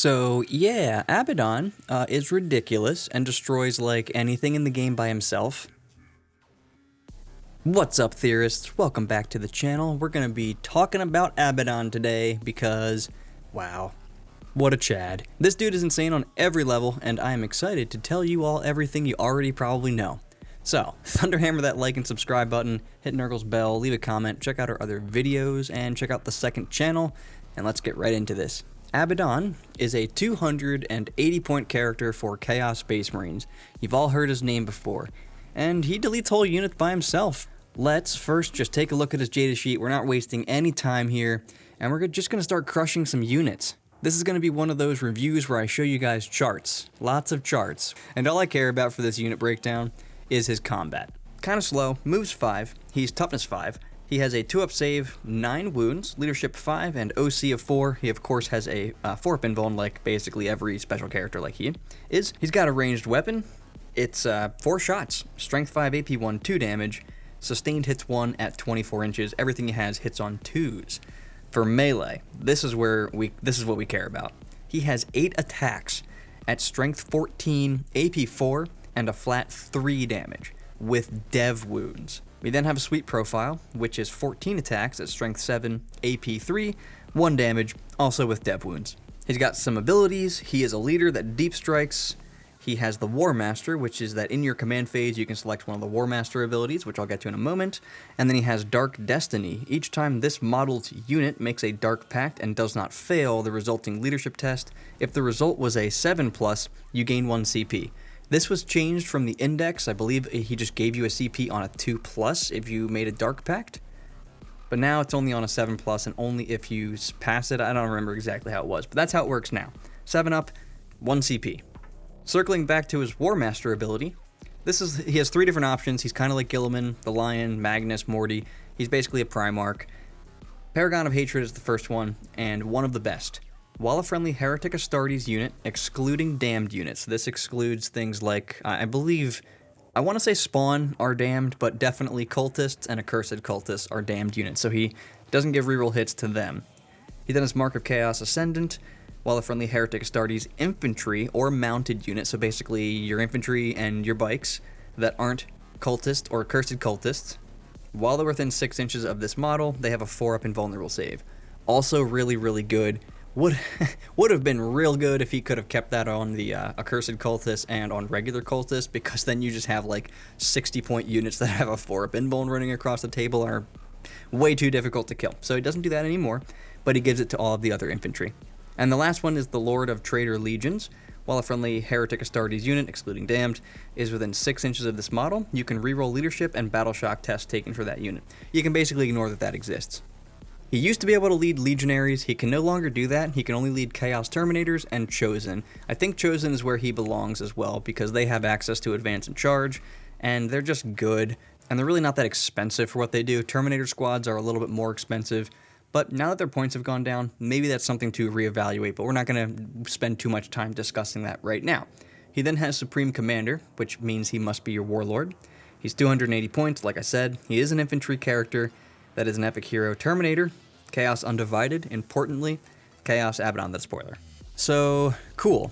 So yeah, Abaddon is ridiculous and destroys like anything in the game by himself. What's up, theorists? Welcome back to the channel. We're gonna be talking about Abaddon today because, wow, what a Chad. This dude is insane on every level, and I am excited to tell you all everything you already probably know. So, thunderhammer that like and subscribe button, hit Nurgle's bell, leave a comment, check out our other videos, and check out the second channel, and let's get right into this. Abaddon is a 280 point character for Chaos Space Marines. You've all heard his name before, and he deletes whole units by himself. Let's first just take a look at his Datasheet. We're not wasting any time here, and we're just going to start crushing some units. This is going to be one of those reviews where I show you guys charts, lots of charts, and all I care about for this unit breakdown is his combat. Kind of slow, moves 5, he's toughness 5, he has a 2-up save, 9 wounds, leadership 5, and OC of 4. He of course has a 4-up invuln like basically every special character like he is. He's got a ranged weapon, it's 4 shots, strength 5, AP 1, 2 damage, sustained hits 1 at 24 inches, everything he has hits on 2s. For melee, this is what we care about. He has 8 attacks at strength 14, AP 4, and a flat 3 damage, with dev wounds. We then have a sweet profile, which is 14 attacks at strength 7, AP 3, 1 damage, also with dev wounds. He's got some abilities. He is a leader that deep strikes. He has the War Master, which is that in your command phase you can select one of the War Master abilities, which I'll get to in a moment. And then he has Dark Destiny. Each time this modeled unit makes a Dark Pact and does not fail the resulting leadership test, if the result was a 7+, you gain 1 CP. This was changed from the index. I believe he just gave you a CP on a 2+ if you made a Dark Pact. But now it's only on a 7+ and only if you pass it. I don't remember exactly how it was, but that's how it works now. 7 up, 1 CP. Circling back to his War Master ability, he has 3 different options. He's kind of like Guilliman, the Lion, Magnus, Morty. He's basically a Primarch. Paragon of Hatred is the first one, and one of the best. While a friendly Heretic Astartes unit, excluding damned units. This excludes things like, I want to say Spawn are damned, but definitely Cultists and Accursed Cultists are damned units, so he doesn't give reroll hits to them. He then has Mark of Chaos Ascendant, while a friendly Heretic Astartes infantry or mounted unit, so basically your infantry and your bikes that aren't Cultist or Accursed Cultists, while they're within 6 inches of this model, they have a 4-up invulnerable save. Also really, really good. Would have been real good if he could have kept that on the Accursed Cultists and on regular Cultists, because then you just have like 60 point units that have a 4-up invuln running across the table and are way too difficult to kill. So he doesn't do that anymore, but he gives it to all of the other infantry. And the last one is the Lord of Traitor Legions. While a friendly Heretic Astartes unit, excluding damned, is within 6 inches of this model, you can reroll leadership and battle shock tests taken for that unit. You can basically ignore that exists. He used to be able to lead Legionaries. He can no longer do that. He can only lead Chaos Terminators and Chosen. I think Chosen is where he belongs as well, because they have access to Advance and Charge, and they're just good, and they're really not that expensive for what they do. Terminator squads are a little bit more expensive, but now that their points have gone down, maybe that's something to reevaluate, but we're not going to spend too much time discussing that right now. He then has Supreme Commander, which means he must be your Warlord. He's 280 points, like I said. He is an infantry character that is an epic hero. Terminator, Chaos Undivided, importantly, Chaos Abaddon, the Despoiler. So, cool.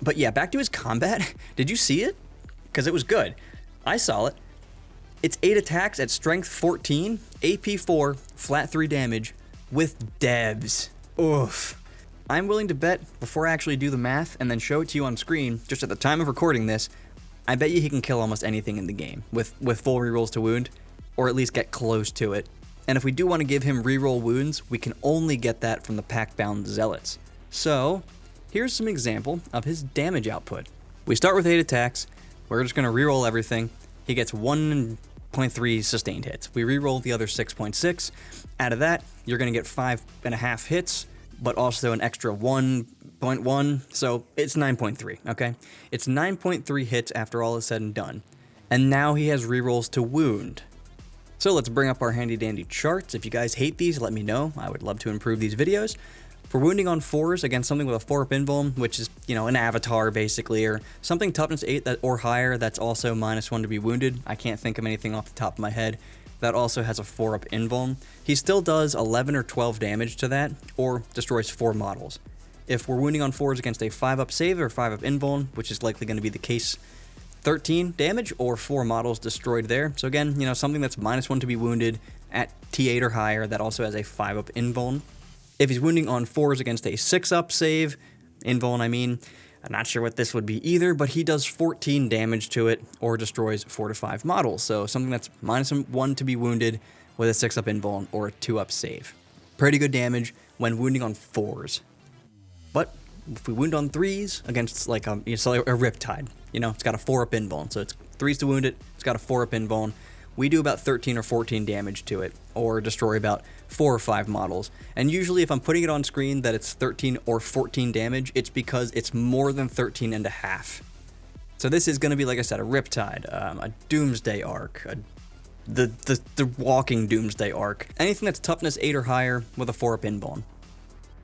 But yeah, back to his combat. Did you see it? Because it was good. I saw it. It's 8 attacks at strength 14, AP 4, flat 3 damage, with devs. Oof. I'm willing to bet, before I actually do the math and then show it to you on screen, just at the time of recording this, I bet you he can kill almost anything in the game with full rerolls to wound, or at least get close to it. And if we do want to give him reroll wounds, we can only get that from the Pack-Bound Zealots. So, here's some example of his damage output. We start with 8 attacks, we're just going to reroll everything. He gets 1.3 sustained hits. We reroll the other 6.6. Out of that, you're going to get 5.5 hits, but also an extra 1.1, so it's 9.3, okay? It's 9.3 hits after all is said and done. And now he has rerolls to wound. So let's bring up our handy dandy charts. If you guys hate these, let me know. I would love to improve these videos. For wounding on 4s against something with a 4-up invuln, which is, an avatar basically, or something toughness 8 or higher that's also -1 to be wounded. I can't think of anything off the top of my head that also has a 4-up invuln. He still does 11 or 12 damage to that, or destroys 4 models. If we're wounding on 4s against a 5-up save or 5-up invuln, which is likely going to be the case, 13 damage or 4 models destroyed there. So again, something that's -1 to be wounded at T8 or higher that also has a 5-up invuln. If he's wounding on 4s against a 6-up save, invuln I mean, I'm not sure what this would be either, but he does 14 damage to it or destroys 4 to 5 models. So something that's -1 to be wounded with a 6-up invuln or a 2-up save. Pretty good damage when wounding on 4s. But if we wound on 3s against like a Riptide, it's got a 4-up invuln, so it's 3s to wound it, it's got a 4-up invuln. We do about 13 or 14 damage to it, or destroy about 4 or 5 models. And usually if I'm putting it on screen that it's 13 or 14 damage, it's because it's more than 13 and a half. So this is going to be, like I said, a Riptide, a Doomsday Arc, the walking Doomsday Arc. Anything that's toughness 8 or higher with a 4-up invuln.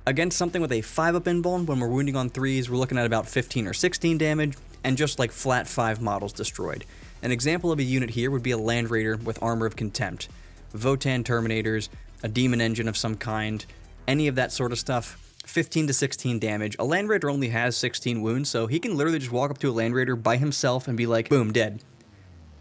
Against something with a 5-up invuln, when we're wounding on 3s, we're looking at about 15 or 16 damage, and just like flat 5 models destroyed. An example of a unit here would be a Land Raider with Armor of Contempt, Votan Terminators, a Demon Engine of some kind, any of that sort of stuff. 15 to 16 damage. A Land Raider only has 16 wounds, so he can literally just walk up to a Land Raider by himself and be like, boom, dead.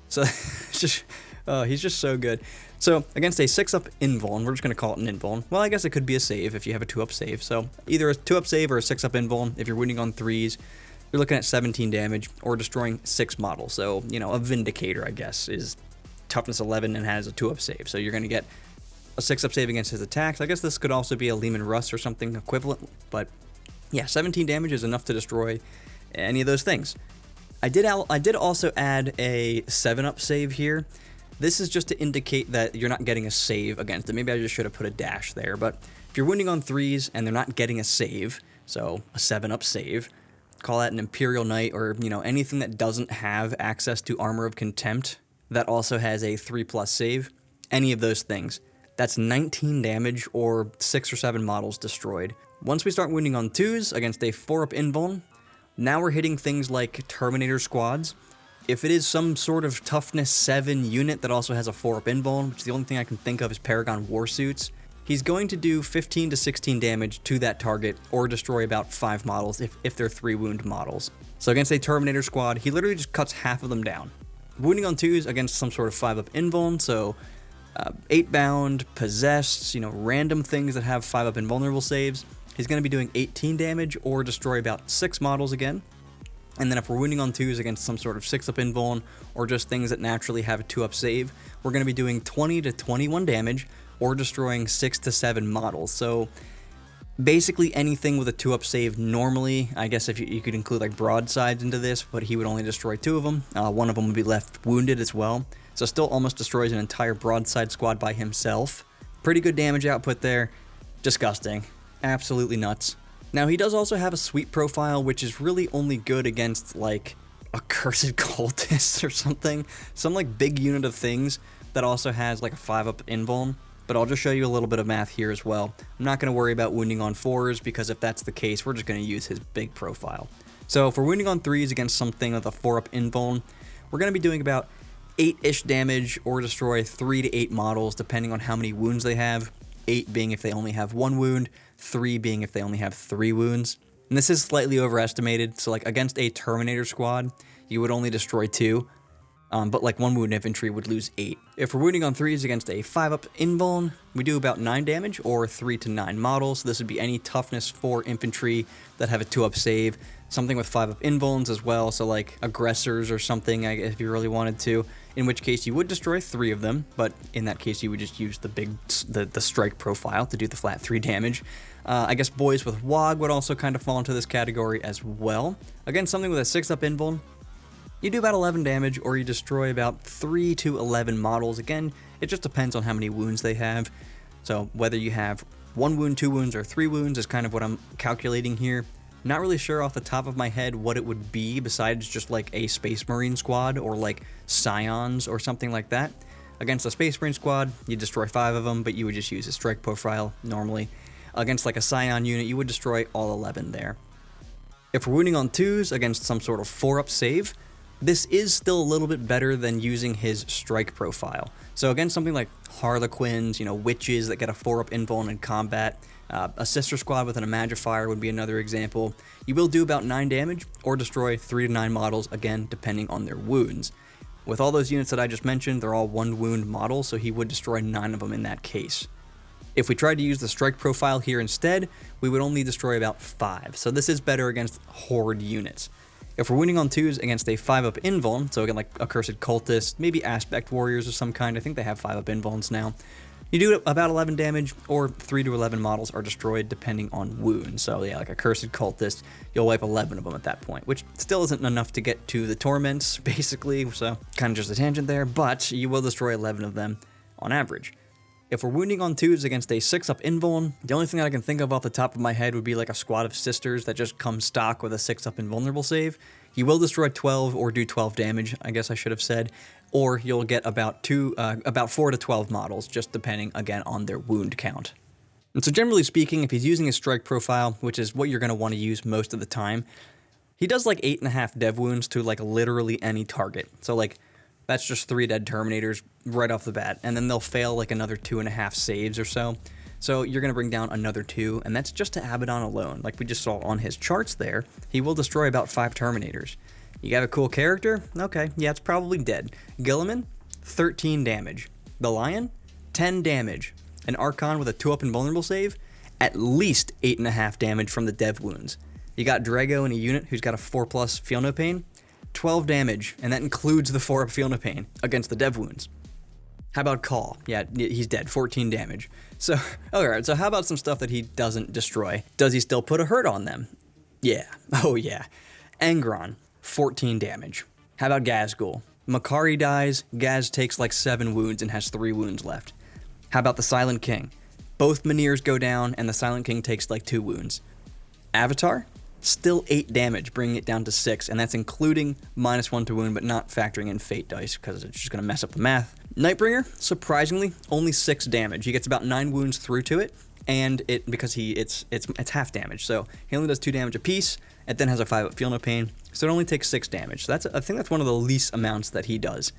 So he's just so good. So against a 6-up invuln, we're just going to call it an invuln. Well, I guess it could be a save if you have a 2-up save. So either a 2-up save or a 6-up invuln. If you're wounding on 3s, you're looking at 17 damage or destroying 6 models. So, a Vindicator, I guess, is toughness 11 and has a 2-up save. So you're going to get a 6-up save against his attacks. I guess this could also be a Lehman Russ or something equivalent. But yeah, 17 damage is enough to destroy any of those things. I did also add a 7-up save here. This is just to indicate that you're not getting a save against it. Maybe I just should have put a dash there, but if you're wounding on 3s and they're not getting a save, so a 7-up save, call that an Imperial Knight or, anything that doesn't have access to Armor of Contempt that also has a 3+ save, any of those things. That's 19 damage or 6 or 7 models destroyed. Once we start wounding on 2s against a 4-up invuln, now we're hitting things like Terminator squads. If it is some sort of toughness 7 unit that also has a 4-up invuln, which is the only thing I can think of is Paragon Warsuits, he's going to do 15 to 16 damage to that target or destroy about 5 models if they're 3 wound models. So against a Terminator squad, he literally just cuts half of them down. Wounding on 2s against some sort of 5-up invuln, so 8-bound, possessed, random things that have 5-up invulnerable saves, he's going to be doing 18 damage or destroy about 6 models again. And then if we're wounding on 2s against some sort of 6-up invuln or just things that naturally have a 2-up save, we're going to be doing 20 to 21 damage or destroying 6 to 7 models. So basically anything with a 2-up save normally, I guess if you could include like broadsides into this, but he would only destroy 2 of them. One of them would be left wounded as well. So still almost destroys an entire broadside squad by himself. Pretty good damage output there. Disgusting. Absolutely nuts. Now, he does also have a sweep profile, which is really only good against, like, a Cursed Cultist or something. Some, like, big unit of things that also has, like, a 5-up invuln. But I'll just show you a little bit of math here as well. I'm not going to worry about wounding on 4s, because if that's the case, we're just going to use his big profile. So, if we're wounding on 3s against something with a 4-up invuln, we're going to be doing about 8-ish damage or destroy 3 to 8 models, depending on how many wounds they have. 8 being if they only have 1 wound, 3 being if they only have 3 wounds. And this is slightly overestimated, so like against a Terminator squad, you would only destroy 2, but like 1 wound infantry would lose 8. If we're wounding on 3s against a 5-up invuln, we do about 9 damage or 3 to 9 models. So this would be any toughness 4 infantry that have a 2-up save, something with 5-up invulns as well, so like aggressors or something if you really wanted to, in which case you would destroy 3 of them, but in that case you would just use the strike profile to do the flat 3 damage. I guess boys with WOG would also kind of fall into this category as well. Again, something with a 6-up invuln, you do about 11 damage or you destroy about 3 to 11 models. Again, it just depends on how many wounds they have. So whether you have 1 wound, 2 wounds, or 3 wounds is kind of what I'm calculating here. Not really sure off the top of my head what it would be besides just like a Space Marine squad or like Scions or something like that. Against a Space Marine squad, you destroy 5 of them, but you would just use a strike profile normally. Against like a Scion unit, you would destroy all 11 there. If we're wounding on 2s against some sort of 4-up save, this is still a little bit better than using his strike profile. So against something like Harlequins, witches that get a 4-up invuln in combat, a sister squad with an Imagifier would be another example. You will do about 9 damage or destroy 3 to 9 models, again, depending on their wounds. With all those units that I just mentioned, they're all 1 wound models, so he would destroy 9 of them in that case. If we tried to use the strike profile here instead, we would only destroy about 5, so this is better against horde units. If we're winning on 2s against a 5-up invuln, so again like Accursed Cultist, maybe Aspect Warriors of some kind, I think they have 5-up invulns now, you do about 11 damage, or 3 to 11 models are destroyed depending on wound. So yeah, like Accursed Cultist, you'll wipe 11 of them at that point, which still isn't enough to get to the Torments, basically, so kind of just a tangent there, but you will destroy 11 of them on average. If we're wounding on 2s against a 6-up invuln, the only thing that I can think of off the top of my head would be like a squad of sisters that just come stock with a 6-up invulnerable save. You will destroy 12 or do 12 damage, I guess I should have said, or you'll get about 4 to 12 models, just depending, again, on their wound count. And so generally speaking, if he's using a strike profile, which is what you're going to want to use most of the time, he does like 8.5 dev wounds to like literally any target. So like, that's just 3 dead Terminators right off the bat, and then they'll fail like another 2.5 saves or so. So you're going to bring down another 2, and that's just to Abaddon alone. Like we just saw on his charts there, he will destroy about 5 Terminators. You got a cool character? Okay, yeah, it's probably dead. Guilliman, 13 damage. The Lion, 10 damage. An Archon with a 2-up invulnerable save, at least 8.5 damage from the dev wounds. You got Drago in a unit who's got a 4+ Feel No Pain, 12 damage, and that includes the 4-up Feel No Pain against the dev wounds. How about Call? Yeah, he's dead, 14 damage. So, alright, so how about some stuff that he doesn't destroy? Does he still put a hurt on them? Yeah, oh yeah. Angron, 14 damage. How about Gazgul? Makari dies, Gaz takes like 7 wounds and has 3 wounds left. How about the Silent King? Both Minirs go down and the Silent King takes like 2 wounds. Avatar? Still 8 damage, bringing it down to 6, and that's including -1 to wound, but not factoring in fate dice, because it's just going to mess up the math. Nightbringer, surprisingly, only 6 damage. He gets about 9 wounds through to it, and because it's half damage, so he only does 2 damage apiece. It then has a 5-up Feel No Pain, so it only takes 6 damage. So I think that's one of the least amounts that he does.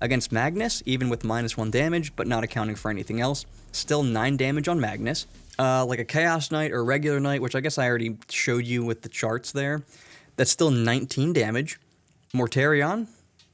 Against Magnus, even with -1 damage, but not accounting for anything else, still 9 damage on Magnus. Like a Chaos Knight or regular Knight, which I guess I already showed you with the charts there, that's still 19 damage. Mortarion,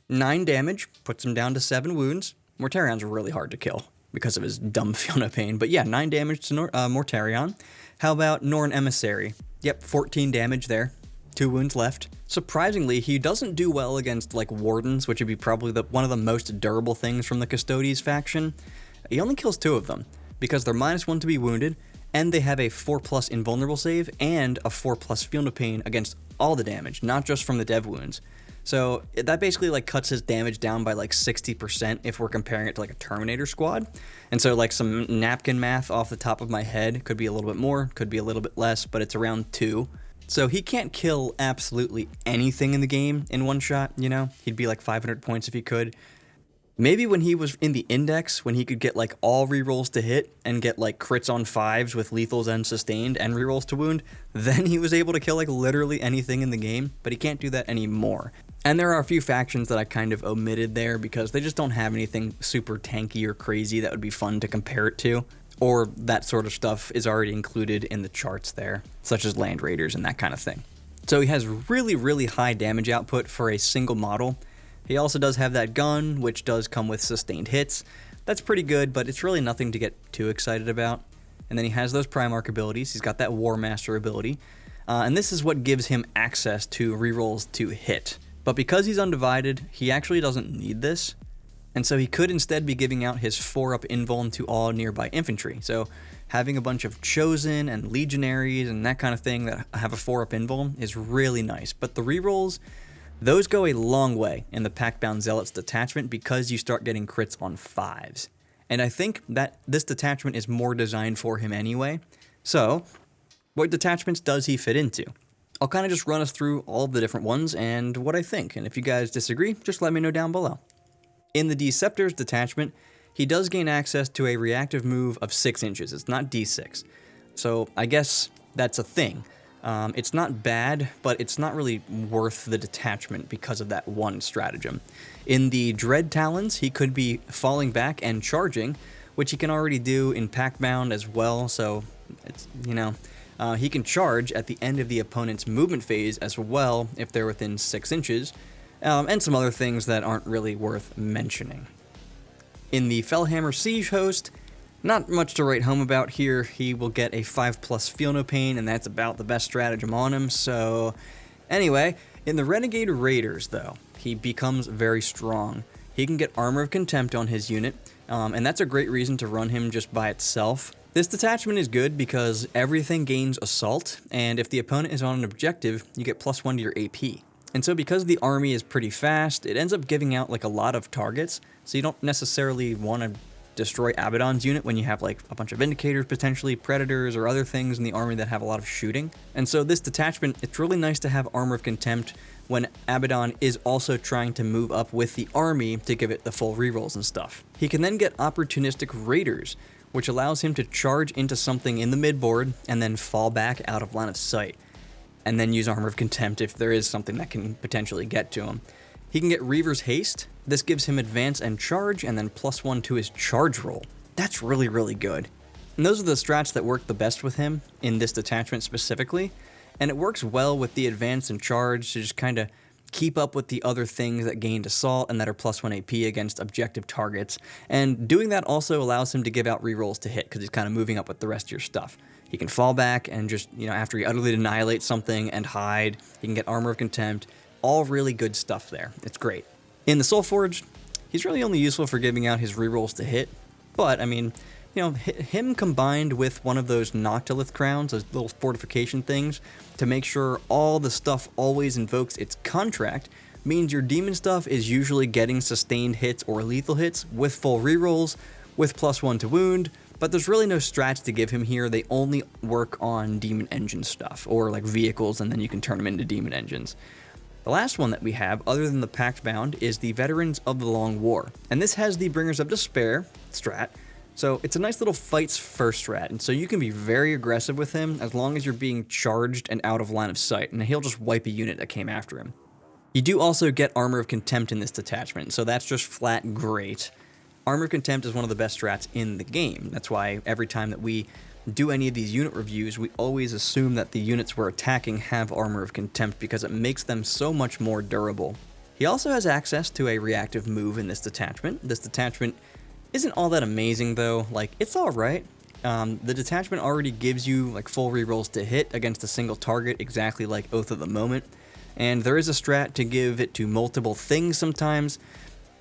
9 damage, puts him down to 7 wounds. Mortarion's really hard to kill because of his dumb Feel No Pain, but yeah, 9 damage to Mortarion. How about Norn Emissary? Yep, 14 damage there. 2 wounds left. Surprisingly, he doesn't do well against like Wardens, which would be probably one of the most durable things from the Custodes faction. He only kills 2 of them because they're -1 to be wounded, and they have a 4+ invulnerable save and a 4+ Feel No Pain against all the damage, not just from the dev wounds. So that basically like cuts his damage down by like 60% if we're comparing it to like a Terminator squad. And so like some napkin math off the top of my head, could be a little bit more, could be a little bit less, but it's around 2. So he can't kill absolutely anything in the game in one shot, He'd be like 500 points if he could. Maybe when he was in the Index, when he could get like all rerolls to hit and get like crits on 5s with lethals and sustained and rerolls to wound, then he was able to kill like literally anything in the game, but he can't do that anymore. And there are a few factions that I kind of omitted there because they just don't have anything super tanky or crazy that would be fun to compare it to, or that sort of stuff is already included in the charts there, such as Land Raiders and that kind of thing. So he has really, really high damage output for a single model. He also does have that gun, which does come with sustained hits. That's pretty good, but it's really nothing to get too excited about. And then he has those Primarch abilities. He's got that War Master ability. And this is what gives him access to rerolls to hit. But because he's undivided, he actually doesn't need this. And so he could instead be giving out his 4-up invuln to all nearby infantry. So having a bunch of Chosen and Legionaries and that kind of thing that have a 4-up invuln is really nice. But the rerolls, those go a long way in the Pack-Bound Zealots detachment because you start getting crits on 5s. And I think that this detachment is more designed for him anyway. So, what detachments does he fit into? I'll kind of just run us through all of the different ones and what I think. And if you guys disagree, just let me know down below. In the Deceptors detachment, he does gain access to a reactive move of 6 inches. It's not D6. So I guess that's a thing. It's not bad, but it's not really worth the detachment because of that one stratagem. In the Dread Talons, he could be falling back and charging, which he can already do in Packbound as well, so it's, he can charge at the end of the opponent's movement phase as well if they're within 6 inches, and some other things that aren't really worth mentioning. In the Fellhammer Siege Host, not much to write home about here. He will get a 5+ Feel No Pain, and that's about the best stratagem on him, so anyway, in the Renegade Raiders, though, he becomes very strong. He can get Armor of Contempt on his unit, and that's a great reason to run him just by itself. This detachment is good because everything gains Assault, and if the opponent is on an objective, you get +1 to your AP. And so because the army is pretty fast, it ends up giving out like a lot of targets, so you don't necessarily want to destroy Abaddon's unit when you have like a bunch of Vindicators, potentially Predators, or other things in the army that have a lot of shooting. And so this detachment, it's really nice to have Armor of Contempt when Abaddon is also trying to move up with the army to give it the full rerolls and stuff. He can then get Opportunistic Raiders, which allows him to charge into something in the midboard and then fall back out of line of sight, and then use Armor of Contempt if there is something that can potentially get to him. He can get Reaver's Haste. This gives him advance and charge, and then +1 to his charge roll. That's really, really good. And those are the strats that work the best with him in this detachment specifically, and it works well with the advance and charge to just kind of keep up with the other things that gained Assault and that are +1 AP against objective targets, and doing that also allows him to give out rerolls to hit because he's kind of moving up with the rest of your stuff. He can fall back and just, after he utterly annihilates something and hide, he can get Armor of Contempt. All really good stuff there. It's great. In the Soulforged, he's really only useful for giving out his rerolls to hit, but I mean, him combined with one of those Noctilith crowns, those little fortification things, to make sure all the stuff always invokes its contract, means your demon stuff is usually getting sustained hits or lethal hits with full rerolls, with +1 to wound, but there's really no strats to give him here. They only work on demon engine stuff, or like vehicles, and then you can turn them into demon engines. The last one that we have, other than the Packbound, is the Veterans of the Long War, and this has the Bringers of Despair strat, so it's a nice little fights first strat, and so you can be very aggressive with him as long as you're being charged and out of line of sight, and he'll just wipe a unit that came after him. You do also get Armor of Contempt in this detachment, so that's just flat great. Armor of Contempt is one of the best strats in the game. That's why every time that we do any of these unit reviews, we always assume that the units we're attacking have Armor of Contempt because it makes them so much more durable. He also has access to a reactive move in this detachment. This detachment isn't all that amazing though, like it's alright. The detachment already gives you like full rerolls to hit against a single target, exactly like Oath of the Moment, and there is a strat to give it to multiple things sometimes,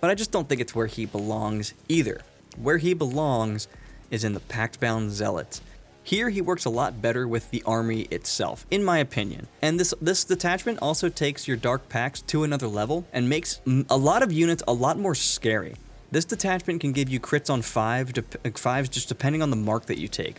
but I just don't think it's where he belongs either. Where he belongs is in the Packbound Zealots. Here he works a lot better with the army itself, in my opinion. And this detachment also takes your Dark Pacts to another level and makes a lot of units a lot more scary. This detachment can give you crits on 5s just depending on the mark that you take.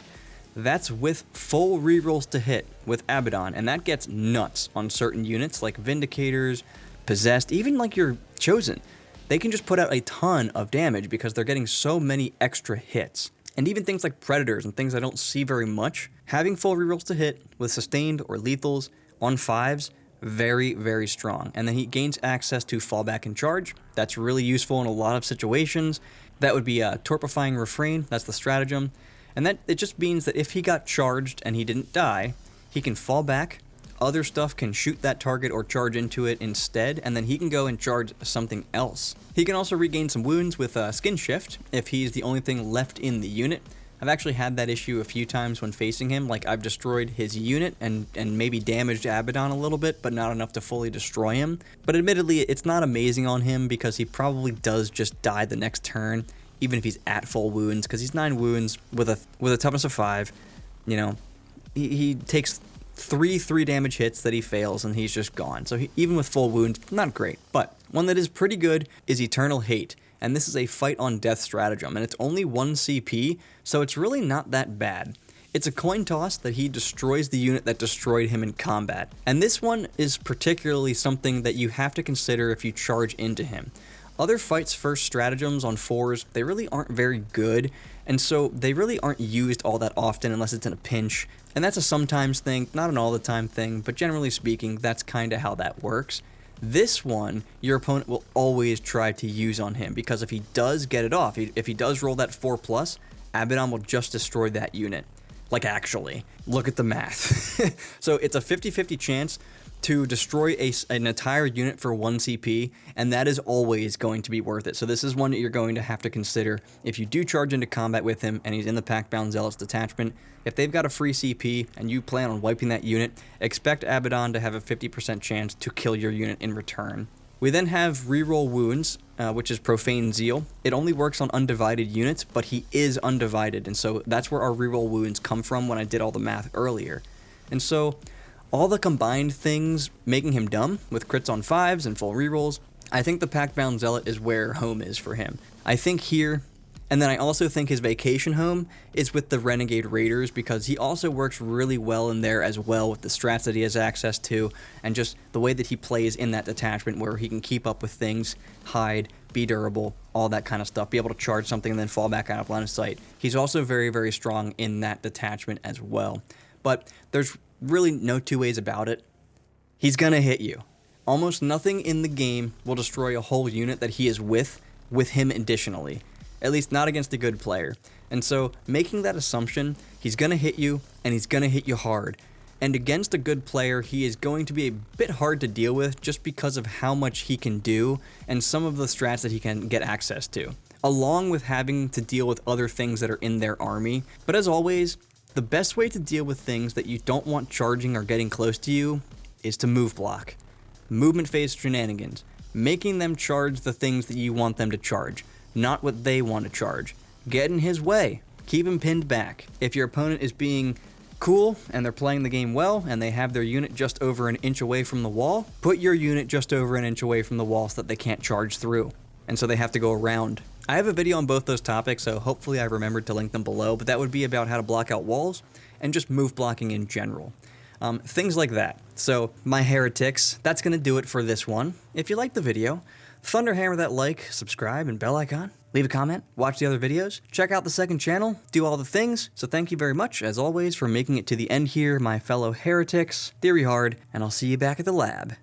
That's with full rerolls to hit with Abaddon, and that gets nuts on certain units like Vindicators, Possessed, even like your Chosen. They can just put out a ton of damage because they're getting so many extra hits. And even things like Predators and things I don't see very much, having full rerolls to hit with sustained or lethals on 5s, very, very strong. And then he gains access to fallback and charge. That's really useful in a lot of situations. That would be a Torpifying Refrain, that's the stratagem. And that it just means that if he got charged and he didn't die, he can fall back, other stuff can shoot that target or charge into it instead, and then he can go and charge something else. He can also regain some wounds with Skin Shift if he's the only thing left in the unit. I've actually had that issue a few times when facing him, like I've destroyed his unit and maybe damaged Abaddon a little bit, but not enough to fully destroy him. But admittedly, it's not amazing on him because he probably does just die the next turn, even if he's at full wounds, because he's 9 wounds with a toughness of 5. He takes 3 damage hits that he fails and he's just gone. So even with full wounds, not great. But one that is pretty good is Eternal Hate, and this is a fight on death stratagem, and it's only 1 CP, so it's really not that bad. It's a coin toss that he destroys the unit that destroyed him in combat, and this one is particularly something that you have to consider if you charge into him. Other fights first stratagems on 4s, they really aren't very good, and so they really aren't used all that often unless it's in a pinch. And that's a sometimes thing, not an all the time thing, but generally speaking, that's kind of how that works. This one, your opponent will always try to use on him, because if he does get it off, if he does roll that 4+, Abaddon will just destroy that unit. Like, actually, look at the math. So it's a 50-50 chance to destroy an entire unit for 1 CP, and that is always going to be worth it. So this is one that you're going to have to consider if you do charge into combat with him and he's in the Pact-Bound Zealots detachment. If they've got a free CP and you plan on wiping that unit, expect Abaddon to have a 50% chance to kill your unit in return. We then have reroll wounds, which is Profane Zeal. It only works on undivided units, but he is undivided, and so that's where our reroll wounds come from when I did all the math earlier. And so all the combined things making him dumb, with crits on 5s and full rerolls, I think the Pact-Bound Zealot is where home is for him. I think here, and then I also think his vacation home is with the Renegade Raiders, because he also works really well in there as well with the strats that he has access to, and just the way that he plays in that detachment where he can keep up with things, hide, be durable, all that kind of stuff, be able to charge something and then fall back out of line of sight. He's also very, very strong in that detachment as well. But there's really no two ways about it. He's gonna hit you. Almost nothing in the game will destroy a whole unit that he is with him additionally. At least not against a good player. And so making that assumption, he's gonna hit you and he's gonna hit you hard. And against a good player, he is going to be a bit hard to deal with just because of how much he can do and some of the strats that he can get access to, along with having to deal with other things that are in their army. But as always, the best way to deal with things that you don't want charging or getting close to you is to move block. Movement phase shenanigans, making them charge the things that you want them to charge, not what they want to charge. Get in his way, keep him pinned back. If your opponent is being cool and they're playing the game well and they have their unit just over an inch away from the wall, put your unit just over an inch away from the wall so that they can't charge through, and so they have to go around. I have a video on both those topics, so hopefully I remembered to link them below, but that would be about how to block out walls and just move blocking in general. Things like that. So, my heretics, that's going to do it for this one. If you liked the video, thunderhammer that like, subscribe, and bell icon. Leave a comment, watch the other videos, check out the second channel, do all the things. So thank you very much, as always, for making it to the end here, my fellow heretics. Theory hard, and I'll see you back at the lab.